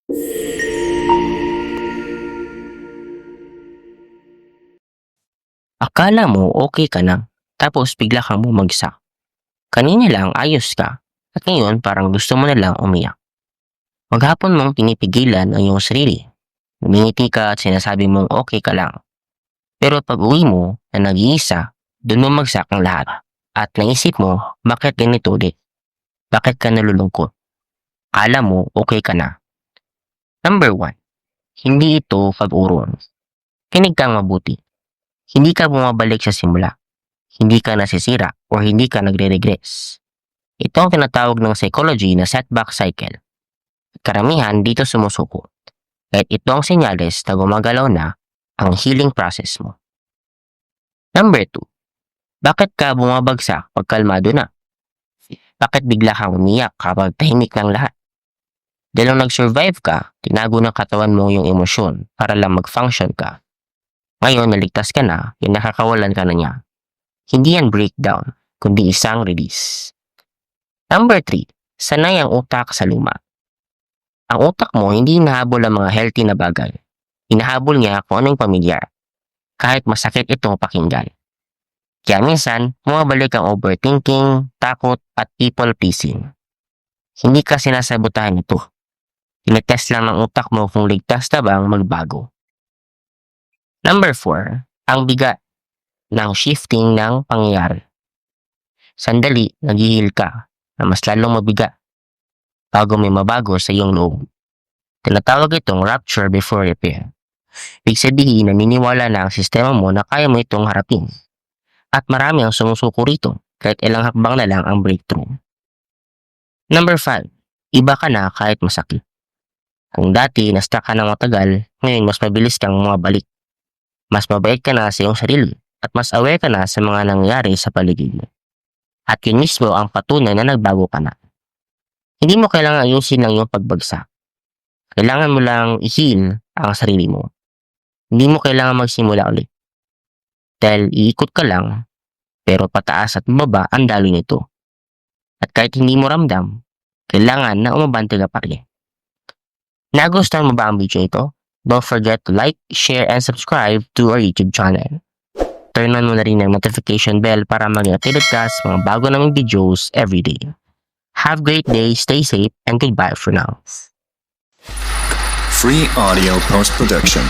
Akala mo okay ka na, tapos bigla kang bumagsak. Kanina lang ayos ka, at ngayon parang gusto mo na lang umiyak. Maghapon mong pinipigilan ang iyong sarili. Lumingiti ka at sinasabi mong okay ka lang. Pero pag uwi mo na nag-iisa, dun bumagsak ang lahat. At naisip mo, bakit ganito ulit? Bakit ka nalulungkot? Akala mo okay ka na. Number 1. Hindi ito pag-urong. Kinig kang mabuti. Hindi ka bumabalik sa simula. Hindi ka nasisira o hindi ka nagre-regress. Ito ang tinatawag ng psychology na setback cycle. Karamihan dito sumusuko. Kahit ito ang senyales na gumagalaw na ang healing process mo. Number 2. Bakit ka bumabagsak pag kalmado na? Bakit bigla kang umiyak kapag tahimik ng lahat? Dahil nung nag-survive ka, tinago ng katawan mo yung emosyon para lang mag-function ka. Ngayon, naligtas ka na, yung nakakawalan ka na niya. Hindi yan breakdown, kundi isang release. Number 3. Sanay ang utak sa luma. Ang utak mo hindi hinahabol ang mga healthy na bagay. Hinahabol niya kung anong pamilyar. Kahit masakit itong pakinggan. Kaya minsan, bumabalik ang overthinking, takot, at people pleasing. Hindi ka sinasabotahan ito. Tinetest lang ng utak mo kung ligtas na bang magbago. Number 4. Ang bigat ng shifting ng pangyayari. Sandali, naghihil ka na mas lalong mabigat bago may mabago sa iyong loob. Tinatawag itong rupture before repair. Ibig sabihin, naniniwala na ang sistema mo na kaya mo itong harapin. At marami ang sumusuko rito kahit ilang hakbang na lang ang breakthrough. Number 5. Iba ka na kahit masakit. Kung dati na-stuck ka na matagal, ngayon mas mabilis kang mabalik. Mas mabait ka na sa iyong sarili at mas aware ka na sa mga nangyayari sa paligid mo. At yun mismo ang patunay na nagbago ka na. Hindi mo kailangan ayusin ang iyong pagbagsak. Kailangan mo lang i-heal ang sarili mo. Hindi mo kailangan magsimula ulit. Dahil iikot ka lang, pero pataas at baba ang daloy nito. At kahit hindi mo ramdam, kailangan na umabante ka pa rin. Nagustuhan mo ba ang video ito? Don't forget to like, share, and subscribe to our YouTube channel. Turn on mo na rin ang notification bell para maging updated ka sa mga bago naming videos everyday. Have a great day, stay safe, and goodbye for now. Free audio post-production.